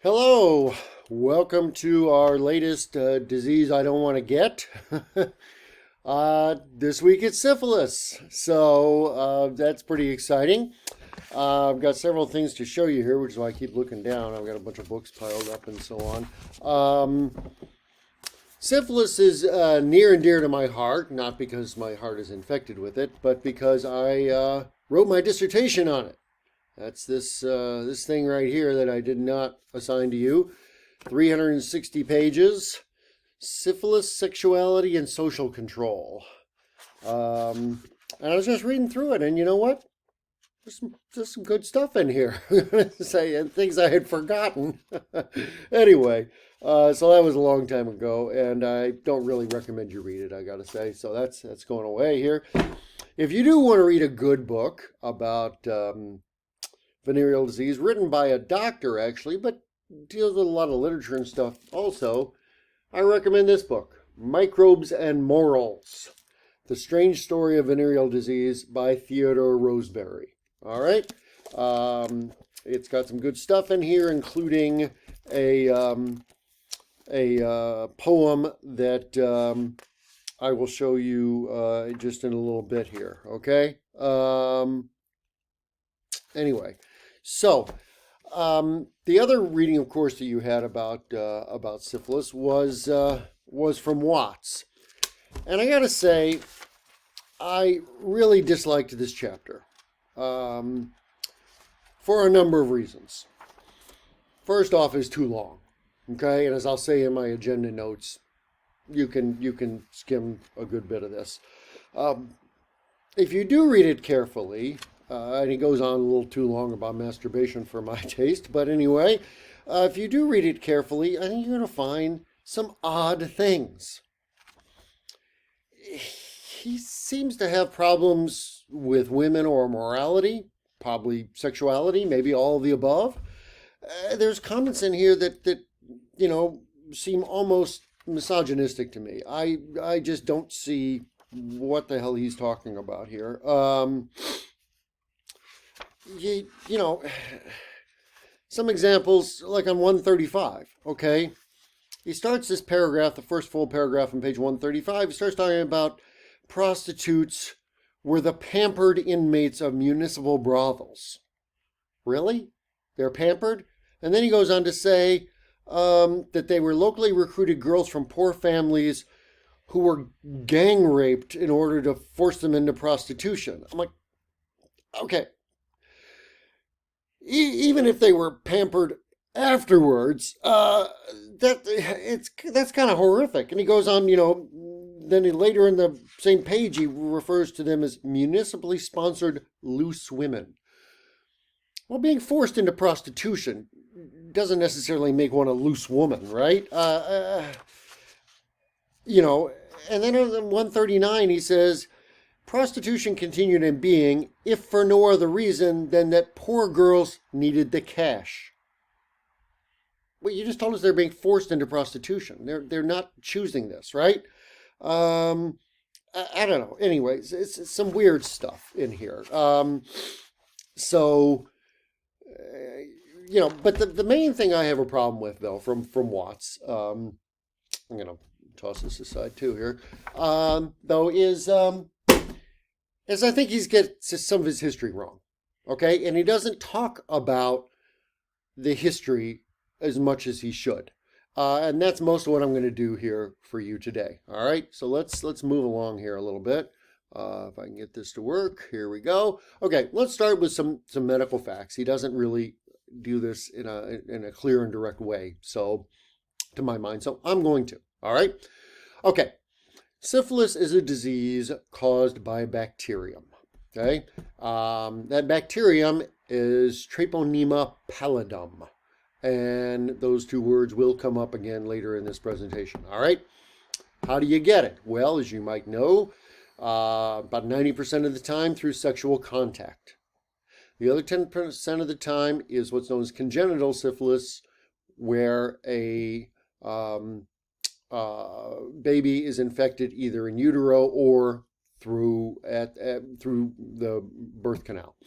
Hello, welcome to our latest disease I don't want to get. This week it's syphilis, so that's pretty exciting. I've got several things to show you here, which is why I keep looking down. I've got a bunch of books piled up and so on. Syphilis is near and dear to my heart, not because my heart is infected with it, but because I wrote my dissertation on it. That's this thing right here that I did not assign to you. 360 pages. Syphilis, Sexuality, and Social Control. And I was just reading through it, and you know what? There's some good stuff in here. Say, and things I had forgotten. Anyway, so that was a long time ago, and I don't really recommend you read it, I gotta say. So that's going away here. If you do want to read a good book about venereal disease, written by a doctor actually, but deals with a lot of literature and stuff also, I recommend this book, Microbes and Morals, The Strange Story of Venereal Disease by Theodore Roseberry. All right. It's got some good stuff in here, including a poem that I will show you just in a little bit here. Okay. Anyway, so the other reading, of course, that you had about syphilis was from Watts, and I gotta say, I really disliked this chapter for a number of reasons. First off, it's too long. Okay, and as I'll say in my agenda notes, you can skim a good bit of this. If you do read it carefully. And he goes on a little too long about masturbation for my taste. But anyway, if you do read it carefully, I think you're going to find some odd things. He seems to have problems with women or morality, probably sexuality, maybe all of the above. There's comments in here that seem almost misogynistic to me. I just don't see what the hell he's talking about here. Some examples, like on 135, okay? He starts this paragraph, the first full paragraph on page 135, he starts talking about prostitutes were the pampered inmates of municipal brothels. Really? They're pampered? And then he goes on to say that they were locally recruited girls from poor families who were gang raped in order to force them into prostitution. I'm like, okay. Even if they were pampered afterwards, that's kind of horrific. And he goes on, then later in the same page, he refers to them as municipally sponsored loose women. Well, being forced into prostitution doesn't necessarily make one a loose woman, right? And then on 139, he says, prostitution continued in being, if for no other reason than that poor girls needed the cash. Well, you just told us they're being forced into prostitution. They're not choosing this, right? I don't know. Anyways, it's some weird stuff in here. But the main thing I have a problem with, though, from Watts, I'm going to toss this aside too here, though, is I think he's get some of his history wrong, okay? And he doesn't talk about the history as much as he should. And that's most of what I'm going to do here for you today, all right? So let's move along here a little bit. If I can get this to work, here we go. Okay, let's start with some medical facts. He doesn't really do this in a clear and direct way, so to my mind, so I'm going to, all right? Okay. Syphilis is a disease caused by bacterium, okay? That bacterium is Treponema pallidum, and those two words will come up again later in this presentation, all right? How do you get it? Well, as you might know, about 90% of the time through sexual contact. The other 10% of the time is what's known as congenital syphilis, where a baby is infected either in utero or through the birth canal.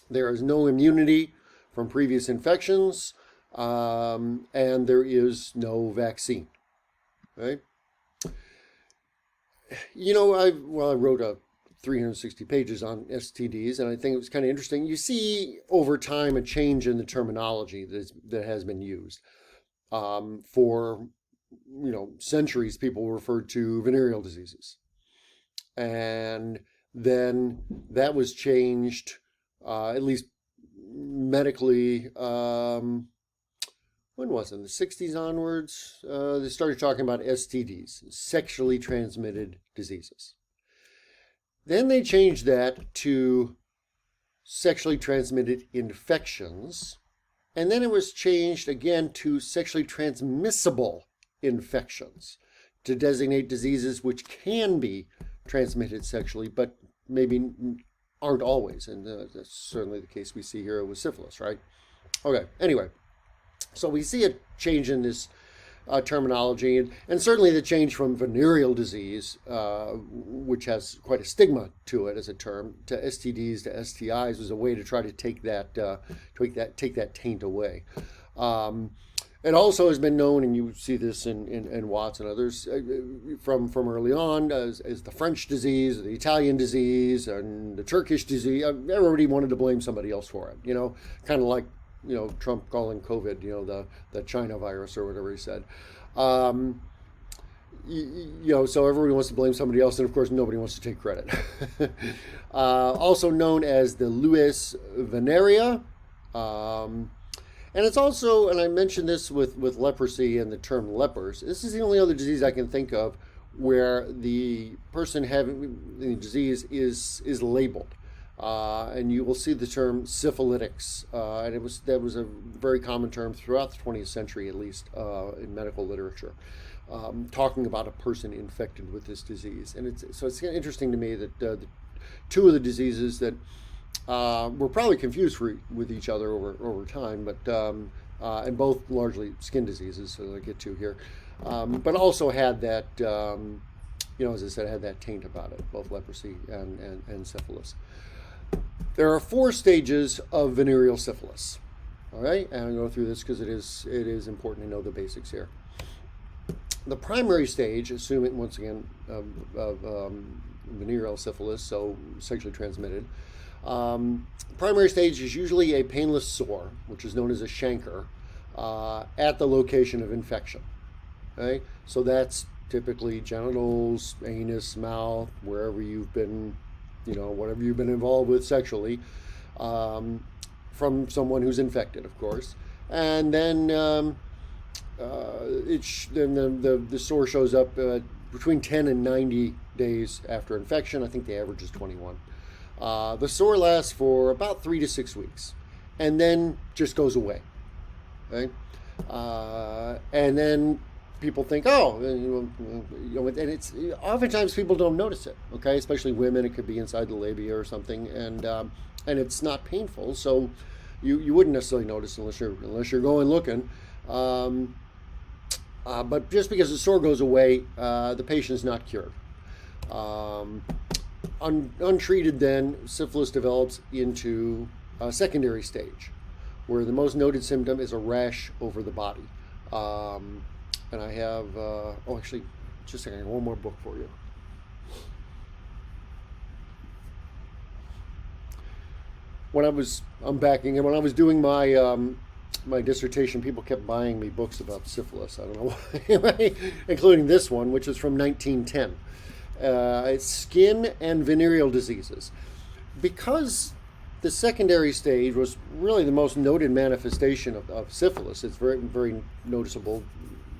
There is no immunity from previous infections, and there is no vaccine. Right? I wrote 360 pages on STDs, and I think it was kind of interesting. You see over time a change in the terminology that has been used. For centuries, people referred to venereal diseases, and then that was changed, at least medically. When was it? In the 60s onwards, they started talking about STDs, sexually transmitted diseases. Then they changed that to sexually transmitted infections. And then it was changed again to sexually transmissible infections to designate diseases which can be transmitted sexually, but maybe aren't always. And that's certainly the case we see here with syphilis, right? Okay, anyway. So we see a change in this terminology, and certainly the change from venereal disease, which has quite a stigma to it as a term, to STDs to STIs, was a way to try to take that taint away. It also has been known, and you see this in Watts and others from early on, as the French disease, the Italian disease, and the Turkish disease. Everybody wanted to blame somebody else for it, kind of like Trump calling COVID, the China virus or whatever he said. So everybody wants to blame somebody else, and of course nobody wants to take credit. Also known as the Lues venerea. And it's also, and I mentioned this with leprosy and the term lepers, this is the only other disease I can think of where the person having the disease is labeled. And you will see the term syphilitics, and that was a very common term throughout the 20th century, at least in medical literature, talking about a person infected with this disease. And it's kind of interesting to me that the two of the diseases that were probably confused with each other over time, but and both largely skin diseases, so I get to here, but also had that as I said, had that taint about it, both leprosy and syphilis. There are 4 stages of venereal syphilis. All right, and I'll go through this because it is important to know the basics here. The primary stage, assuming once again of venereal syphilis, so sexually transmitted, primary stage is usually a painless sore, which is known as a chancre, at the location of infection. Okay, so that's typically genitals, anus, mouth, wherever you've been. Whatever you've been involved with sexually, from someone who's infected, of course. And then the sore shows up between 10 and 90 days after infection. I think the average is 21. The sore lasts for about 3 to 6 weeks, and then just goes away. Okay, and then people think, and it's oftentimes people don't notice it. Okay, especially women. It could be inside the labia or something, and it's not painful, so you wouldn't necessarily notice unless you're going looking. But just because the sore goes away, the patient is not cured. Untreated, then syphilis develops into a secondary stage, where the most noted symptom is a rash over the body. And I have, actually, just a second, one more book for you. When I was doing my dissertation, people kept buying me books about syphilis. I don't know why, including this one, which is from 1910. It's Skin and Venereal Diseases. Because the secondary stage was really the most noted manifestation of syphilis, it's very, very noticeable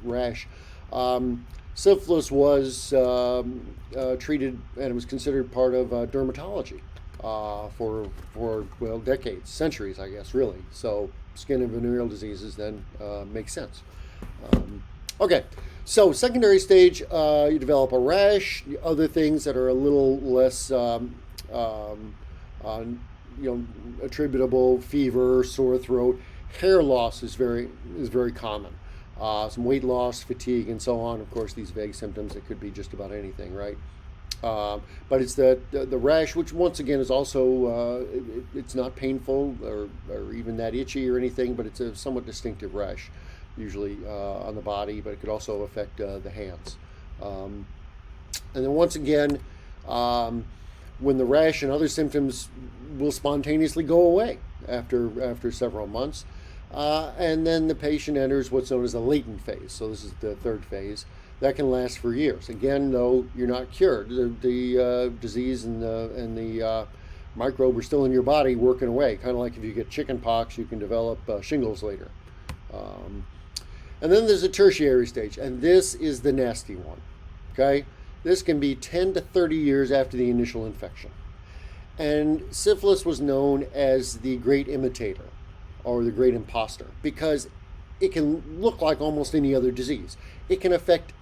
rash. Syphilis was treated, and it was considered part of dermatology for decades, centuries, I guess, really. So skin and venereal diseases then make sense. Okay, so secondary stage, you develop a rash. Other things that are a little less attributable: fever, sore throat, hair loss is very common. Some weight loss, fatigue, and so on. Of course, these vague symptoms, it could be just about anything, right? But it's the rash, which once again is also it's not painful or even that itchy or anything, but it's a somewhat distinctive rash, usually on the body, but it could also affect the hands. And then once again, when the rash and other symptoms will spontaneously go away after several months, and then the patient enters what's known as a latent phase. So this is the third phase. That can last for years. Again, though, you're not cured. The disease and the microbe are still in your body working away. Kind of like if you get chicken pox, you can develop shingles later. And then there's a tertiary stage, and this is the nasty one. Okay, this can be 10 to 30 years after the initial infection. And syphilis was known as the great imitator or the great imposter because it can look like almost any other disease. It can affect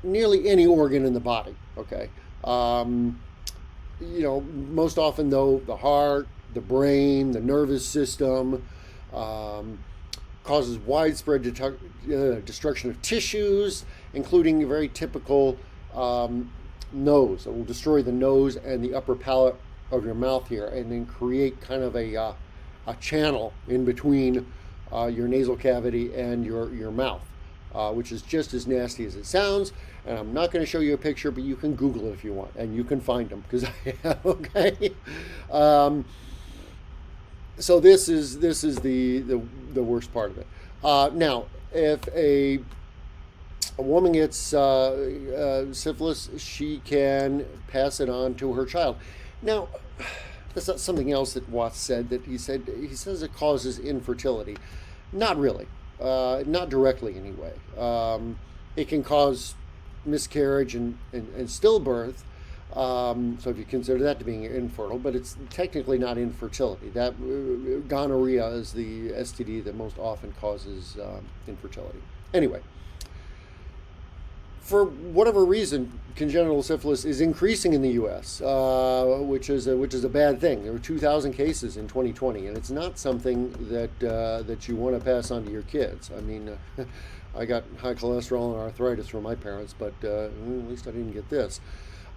nearly any organ in the body. Okay, most often though, the heart, the brain, the nervous system, causes widespread destruction of tissues, including a very typical nose. It will destroy the nose and the upper palate of your mouth here, and then create kind of a channel in between your nasal cavity and your mouth, which is just as nasty as it sounds. And I'm not going to show you a picture, but you can Google it if you want, and you can find them because I have. Okay. So this is the worst part of it. Now, if a woman gets syphilis, she can pass it on to her child. Now, that's not something else that Watts said. He says it causes infertility. Not really, not directly anyway. It can cause miscarriage and stillbirth. So if you consider that to being infertile, but it's technically not infertility. That gonorrhea is the STD that most often causes infertility. Anyway, for whatever reason, congenital syphilis is increasing in the U.S., which is a bad thing. There were 2,000 cases in 2020, and it's not something that you want to pass on to your kids. I mean, I got high cholesterol and arthritis from my parents, but at least I didn't get this.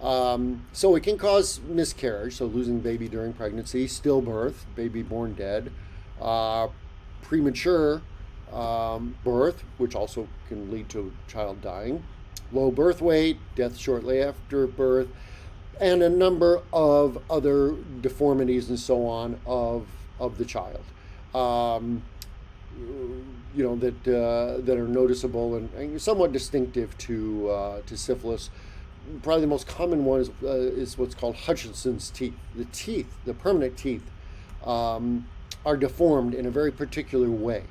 So it can cause miscarriage, so losing baby during pregnancy, stillbirth, baby born dead, premature birth, which also can lead to a child dying, low birth weight, death shortly after birth, and a number of other deformities and so on of the child. That are noticeable and somewhat distinctive to syphilis. Probably the most common one is what's called Hutchinson's teeth. The permanent teeth, are deformed in a very particular way,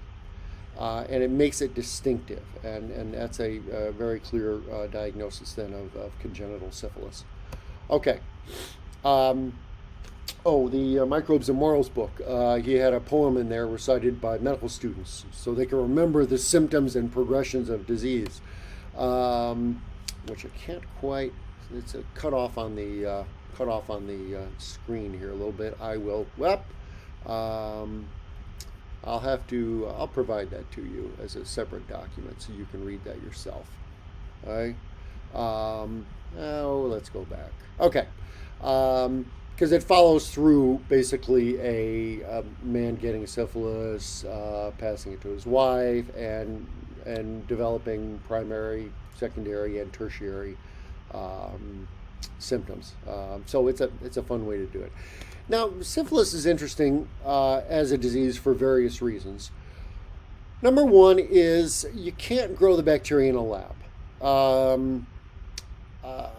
and it makes it distinctive. And that's a very clear diagnosis then of congenital syphilis. Okay. The Microbes and Morals book. He had a poem in there recited by medical students so they can remember the symptoms and progressions of disease. Which I can't quite. It's a cut off on the screen here a little bit. I will. I'll provide that to you as a separate document so you can read that yourself. All right. Let's go back. Okay. Because it follows through basically a man getting syphilis, passing it to his wife, and developing primary, secondary, and tertiary symptoms. So it's a fun way to do it. Now, syphilis is interesting as a disease for various reasons. Number one is you can't grow the bacteria in a lab.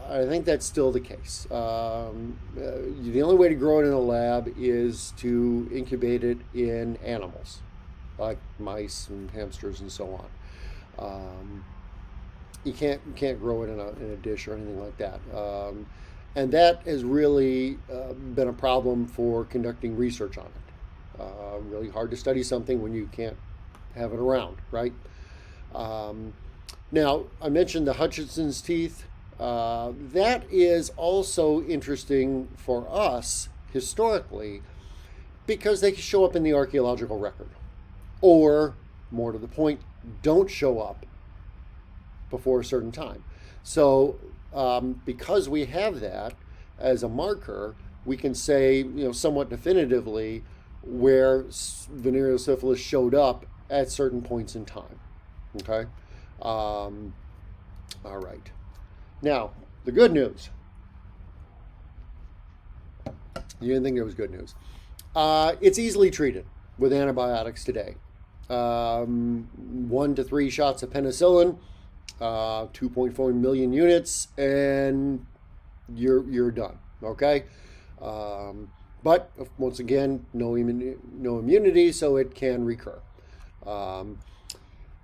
I think that's still the case. The only way to grow it in a lab is to incubate it in animals, like mice and hamsters and so on. You can't grow it in a dish or anything like that. And that has really been a problem for conducting research on it. Really hard to study something when you can't have it around, right? Now, I mentioned the Hutchinson's teeth. That is also interesting for us historically because they show up in the archaeological record, or more to the point, don't show up before a certain time. So because we have that as a marker, we can say, somewhat definitively where venereal syphilis showed up at certain points in time. Okay? All right. Now, the good news. You didn't think there was good news. It's easily treated with antibiotics today. 1 to 3 shots of penicillin, 2.4 million units, and you're done. Okay, but once again, no immunity, so it can recur.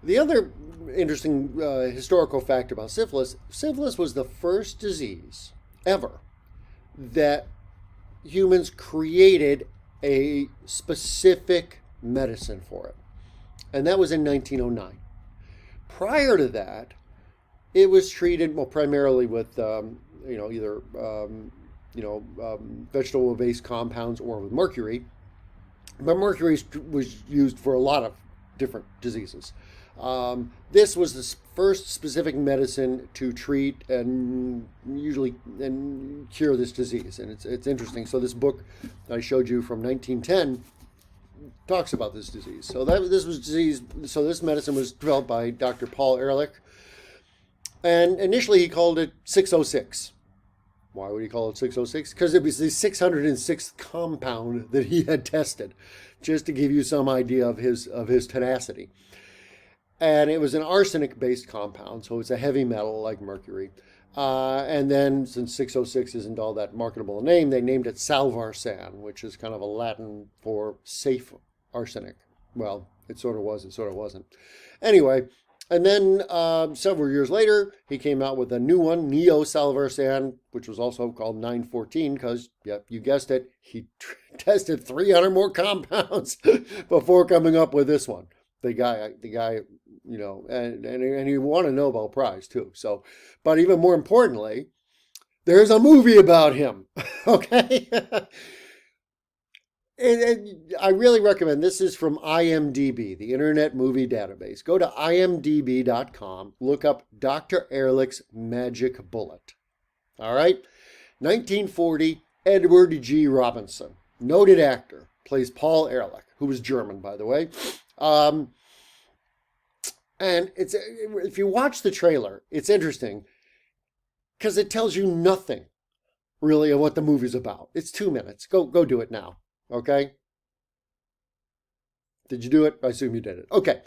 The other interesting historical fact about syphilis: syphilis was the first disease ever that humans created a specific medicine for it, and that was in 1909. Prior to that, it was treated primarily with either vegetable-based compounds or with mercury. But mercury was used for a lot of different diseases. This was the first specific medicine to treat and cure this disease, and it's interesting. So this book that I showed you from 1910 talks about this disease. So this medicine was developed by Dr. Paul Ehrlich, and initially he called it 606. Why would he call it 606? Because it was the 606th compound that he had tested, just to give you some idea of his tenacity. And it was an arsenic-based compound, so it's a heavy metal like mercury. And then, since 606 isn't all that marketable a name, they named it salvarsan, which is kind of a Latin for safe arsenic. Well, it sort of was, it sort of wasn't. Anyway, and then several years later, he came out with a new one, neo-salvarsan, which was also called 914, because, yep, you guessed it, he tested 300 more compounds before coming up with this one. The guy, and he won a Nobel Prize too. So, but even more importantly, there's a movie about him. Okay, and I really recommend. This is from IMDb, the Internet Movie Database. Go to imdb.com. Look up Dr. Ehrlich's Magic Bullet. All right, 1940. Edward G. Robinson, noted actor, plays Paul Ehrlich, who was German, by the way. And if you watch the trailer, it's interesting because it tells you nothing really of what the movie's about. It's 2 minutes. Go do it now. Okay. Did you do it? I assume you did it. Okay.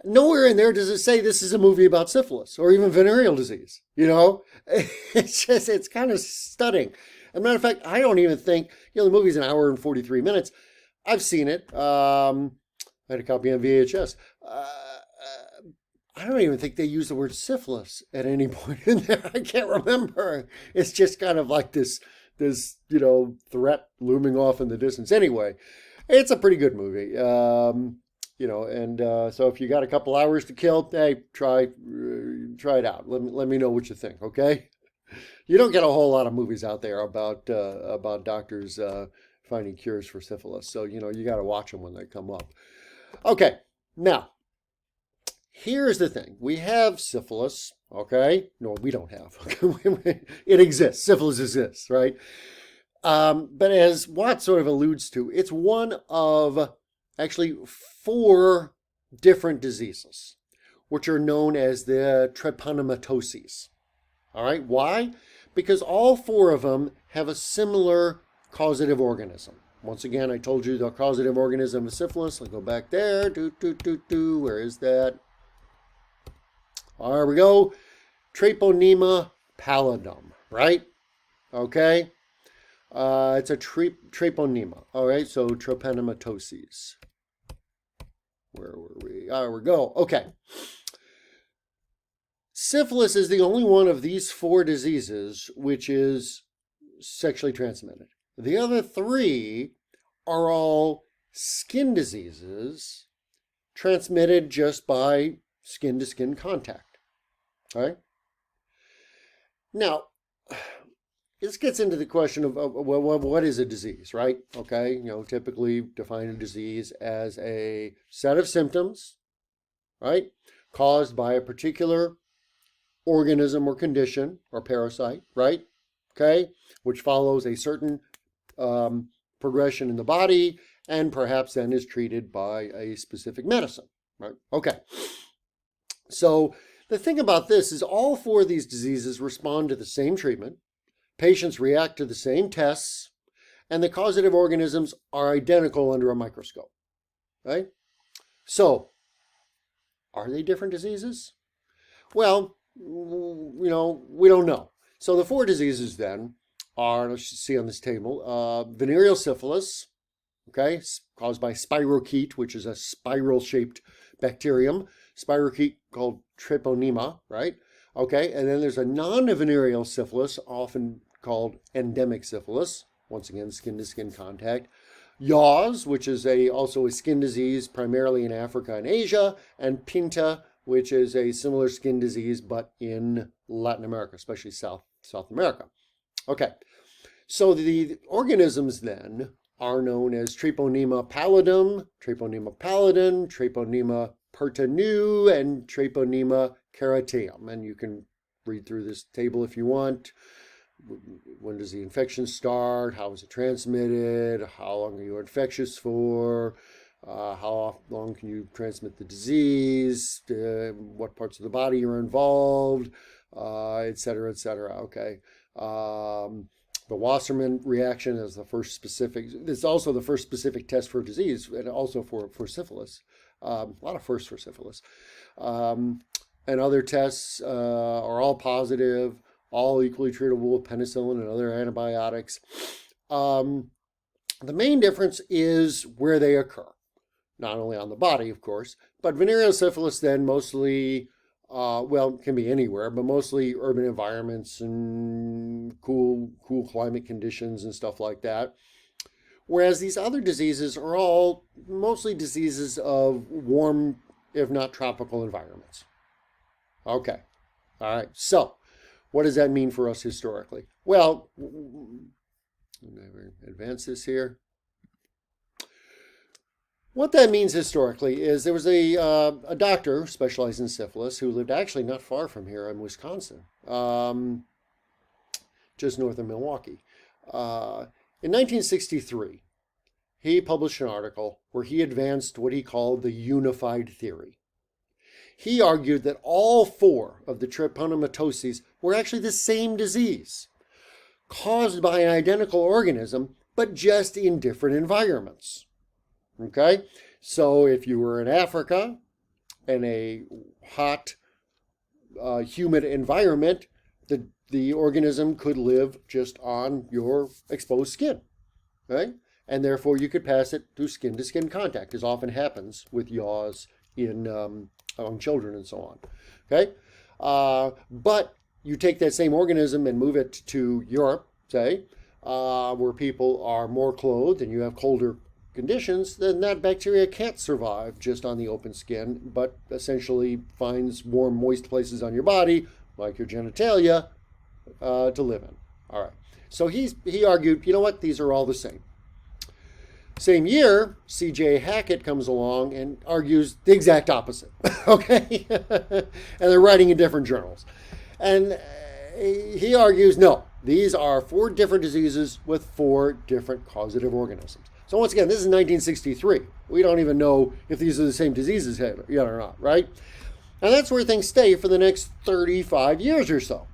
Nowhere in there does it say this is a movie about syphilis or even venereal disease. It's kind of stunning. As a matter of fact, I don't even think, the movie's an hour and 43 minutes. I've seen it. I had a copy on VHS. I don't even think they use the word syphilis at any point in there. I can't remember. It's just kind of like this threat looming off in the distance. Anyway, it's a pretty good movie. So if you got a couple hours to kill, hey, try it out. Let me know what you think. Okay. You don't get a whole lot of movies out there about doctors finding cures for syphilis. So, you got to watch them when they come up. Okay, now, here's the thing. We have syphilis, okay? No, we don't have. It exists. Syphilis exists, right? But as Watt sort of alludes to, it's one of actually 4 different diseases, which are known as the trypanomatoses. All right, why? Because all 4 of them have a similar causative organism. Once again, I told you the causative organism of syphilis. I'll go back there. Where is that? There we go. Treponema pallidum, right? Okay. It's a treponema. All right, so trypanomatoses. Where were we? There we go. Okay. Syphilis is the only one of these 4 diseases which is sexually transmitted. The other 3 are all skin diseases transmitted just by skin-to-skin contact. All right? Now, this gets into the question of what is a disease, right? Okay, typically define a disease as a set of symptoms, right, caused by a particular organism or condition or parasite, right? Okay, which follows a certain progression in the body and perhaps then is treated by a specific medicine, right? Okay, so the thing about this is all four of these diseases respond to the same treatment, patients react to the same tests, and the causative organisms are identical under a microscope, right? So, are they different diseases? Well, we don't know. So the four diseases then are, let's see on this table, venereal syphilis, okay, caused by spirochete, which is a spiral-shaped bacterium, spirochete called treponema, right? Okay, and then there's a non-venereal syphilis, often called endemic syphilis, once again, skin-to-skin contact. Yaws, which is also a skin disease, primarily in Africa and Asia, and Pinta, which is a similar skin disease, but in Latin America, especially South America. Okay, so the organisms then are known as Treponema pallidum, Treponema pallidum, Treponema pertinu, and Treponema cariateum. And you can read through this table if you want. When does the infection start? How is it transmitted? How long are you infectious for? How long can you transmit the disease? What parts of the body are involved? Et cetera, et cetera. Okay. The Wassermann reaction is the first specific. It's also the first specific test for disease, and also for syphilis. A lot of firsts for syphilis. And other tests are all positive, all equally treatable with penicillin and other antibiotics. The main difference is where they occur. Not only on the body, of course, but venereal syphilis then mostly, can be anywhere, but mostly urban environments and cool climate conditions and stuff like that. Whereas these other diseases are all mostly diseases of warm, if not tropical environments. Okay, all right, so what does that mean for us historically? Well, let me advance this here. What that means historically is there was a doctor specialized in syphilis who lived actually not far from here in Wisconsin, just north of Milwaukee. In 1963, he published an article where he advanced what he called the unified theory. He argued that all four of the trypanomatoses were actually the same disease, caused by an identical organism, but just in different environments. Okay, so if you were in Africa in a hot, humid environment, the organism could live just on your exposed skin, right? And therefore you could pass it through skin-to-skin contact, as often happens with yaws among children and so on. Okay, but you take that same organism and move it to Europe, say, where people are more clothed and you have colder conditions, then that bacteria can't survive just on the open skin, but essentially finds warm, moist places on your body, like your genitalia, to live in. All right. So he argued, you know what? These are all the same. Same year, C.J. Hackett comes along and argues the exact opposite. Okay? And they're writing in different journals. And he argues, no, these are four different diseases with four different causative organisms. So once again, this is 1963. We don't even know if these are the same diseases yet or not, right? And that's where things stay for the next 35 years or so.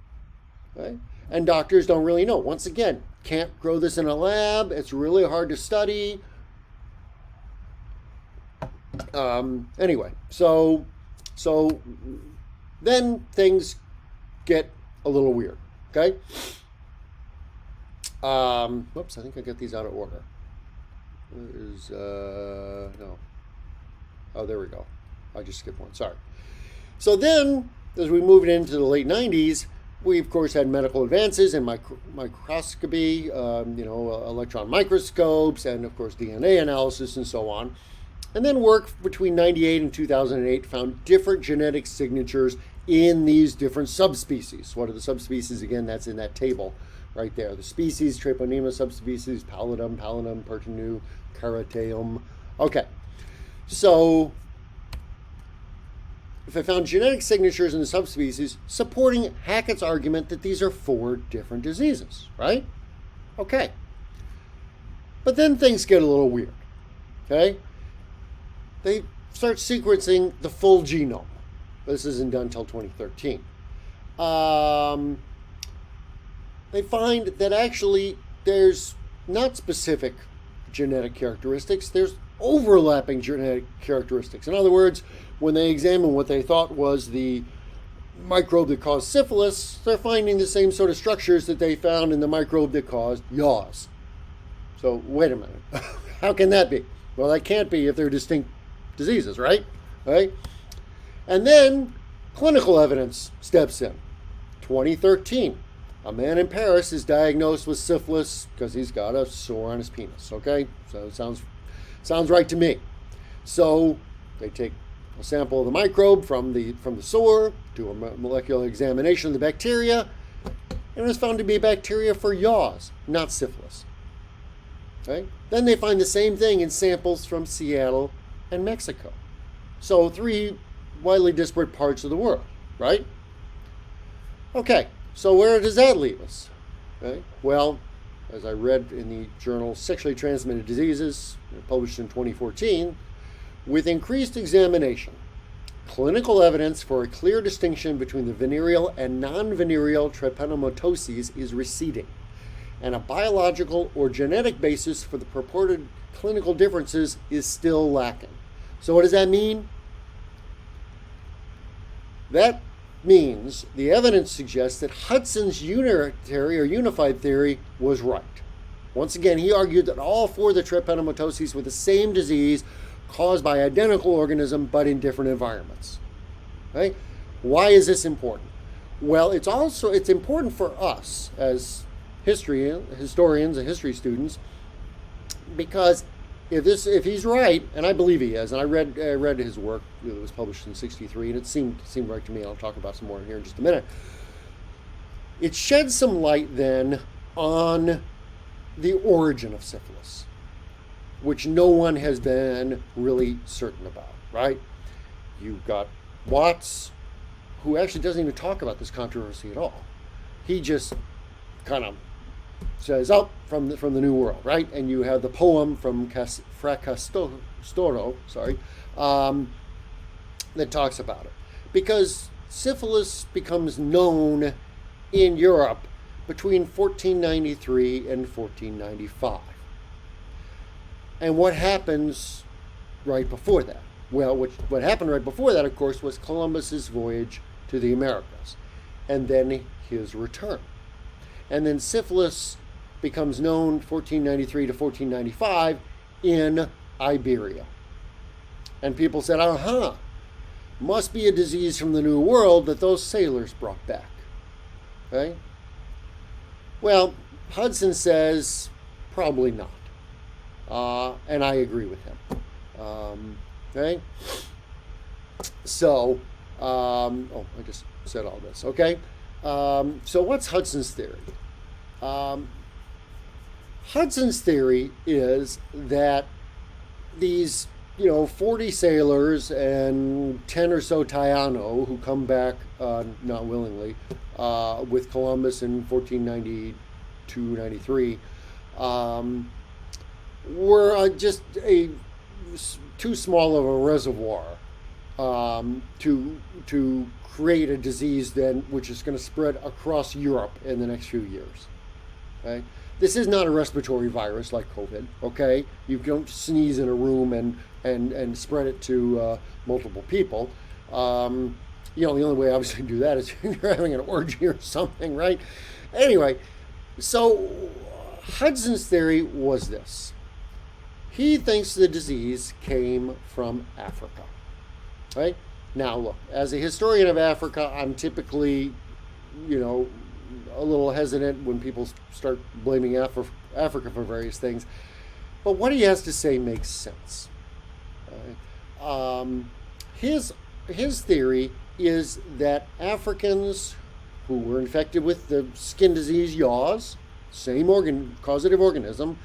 Okay? And doctors don't really know. Once again, can't grow this in a lab. It's really hard to study. Anyway, so then things get a little weird, okay? Whoops, I think I got these out of order. No. Oh, there we go. I just skipped one, sorry. So then, as we moved into the late 90s, we, of course, had medical advances in microscopy, electron microscopes, and, of course, DNA analysis and so on. And then work between 98 and 2008 found different genetic signatures in these different subspecies. What are the subspecies? Again, that's in that table right there. The species, Treponema subspecies, pallidum, pertinu, cariateum. Okay, so they found genetic signatures in the subspecies supporting Hackett's argument that these are 4 different diseases, right? Okay. But then things get a little weird, okay? They start sequencing the full genome. This isn't done until 2013. They find that actually there's not specific genetic characteristics, there's overlapping genetic characteristics. In other words, when they examine what they thought was the microbe that caused syphilis, they're finding the same sort of structures that they found in the microbe that caused yaws. So wait a minute, how can that be? Well, that can't be if they're distinct diseases, right? Right? And then clinical evidence steps in. 2013, a man in Paris is diagnosed with syphilis because he's got a sore on his penis. Okay, so it sounds right to me. So they take a sample of the microbe from the sore, do a molecular examination of the bacteria, and it was found to be a bacteria for yaws, not syphilis. Okay? Then they find the same thing in samples from Seattle and Mexico. So 3 widely disparate parts of the world, right? Okay, so where does that leave us? Okay? Well, as I read in the journal Sexually Transmitted Diseases, published in 2014, with increased examination, clinical evidence for a clear distinction between the venereal and non-venereal trypanomatoses is receding, and a biological or genetic basis for the purported clinical differences is still lacking. So what does that mean? That means the evidence suggests that Hudson's unitary or unified theory was right. Once again, he argued that all 4 of the trypanomatoses were the same disease caused by identical organism but in different environments. Right? Why is this important? Well, it's important for us as historians and history students, because if he's right, and I believe he is, and I read his work, it was published in '63, and it seemed right to me. I'll talk about some more here in just a minute. It sheds some light then on the origin of syphilis, which no one has been really certain about, right? You've got Watts, who actually doesn't even talk about this controversy at all. He just kind of says, oh, from the New World, right? And you have the poem from Fracastoro, that talks about it. Because syphilis becomes known in Europe between 1493 and 1495. And what happens right before that? Well, what happened right before that, of course, was Columbus's voyage to the Americas, and then his return. And then syphilis becomes known 1493 to 1495 in Iberia. And people said, must be a disease from the New World that those sailors brought back. Okay? Well, Hudson says probably not. And I agree with him. Okay? So, I just said all this, okay? So what's Hudson's theory? Hudson's theory is that these, 40 sailors and 10 or so Taino who come back, not willingly, with Columbus in 1492-93, were just too small of a reservoir to create a disease then which is going to spread across Europe in the next few years. Okay? This is not a respiratory virus like COVID. Okay, you don't sneeze in a room and spread it to multiple people. The only way obviously to do that is if you're having an orgy or something, right? Anyway, so Hudson's theory was this. He thinks the disease came from Africa. Right? Now, look, as a historian of Africa, I'm typically, a little hesitant when people start blaming Africa for various things. But what he has to say makes sense. His theory is that Africans who were infected with the skin disease yaws, same causative organism,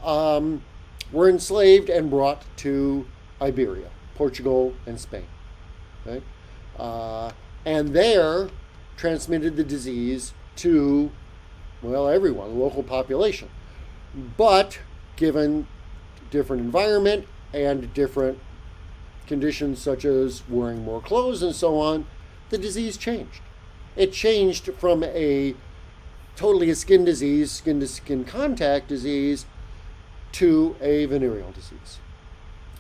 were enslaved and brought to Iberia, Portugal, and Spain. Okay? And there transmitted the disease to, well, everyone, the local population. But given different environment and different conditions such as wearing more clothes and so on, the disease changed. It changed from a totally a skin disease, skin to skin contact disease, to a venereal disease.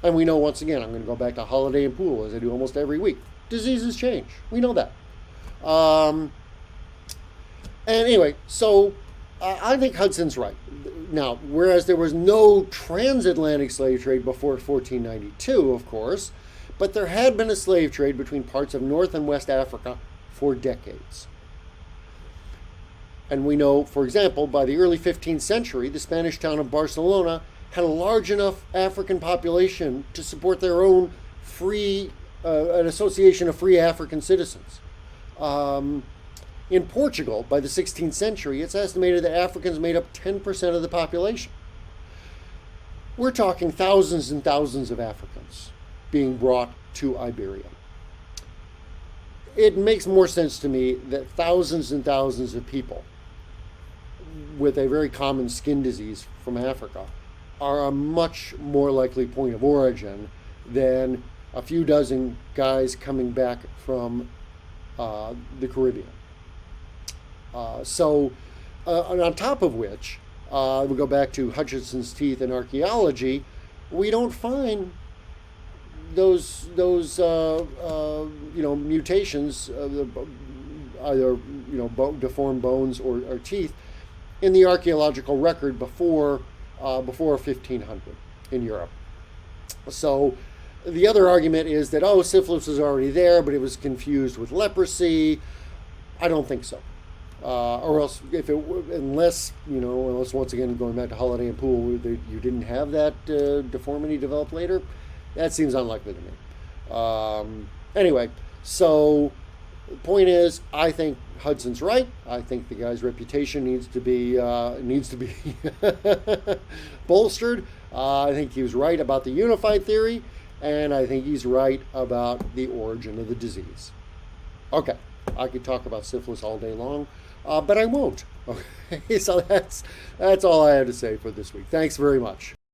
And we know, once again, I'm going to go back to holiday and pool as I do almost every week. Diseases change. We know that. And anyway, so I think Hudson's right. Now, whereas there was no transatlantic slave trade before 1492, of course, but there had been a slave trade between parts of North and West Africa for decades. And we know, for example, by the early 15th century, the Spanish town of Barcelona had a large enough African population to support their own an association of free African citizens. In Portugal, by the 16th century, it's estimated that Africans made up 10% of the population. We're talking thousands and thousands of Africans being brought to Iberia. It makes more sense to me that thousands and thousands of people with a very common skin disease from Africa are a much more likely point of origin than a few dozen guys coming back from the Caribbean. And on top of which, we go back to Hutchinson's teeth in archaeology, we don't find those mutations, either deformed bones or teeth, in the archaeological record before 1500 in Europe. So the other argument is that, syphilis was already there, but it was confused with leprosy. I don't think so. Or else, unless once again, going back to holiday and pool, you didn't have that deformity develop later, that seems unlikely to me. Anyway, so the point is, I think Hudson's right. I think the guy's reputation needs to be bolstered. I think he was right about the unified theory, and I think he's right about the origin of the disease. Okay, I could talk about syphilis all day long, but I won't. Okay, so that's all I have to say for this week. Thanks very much.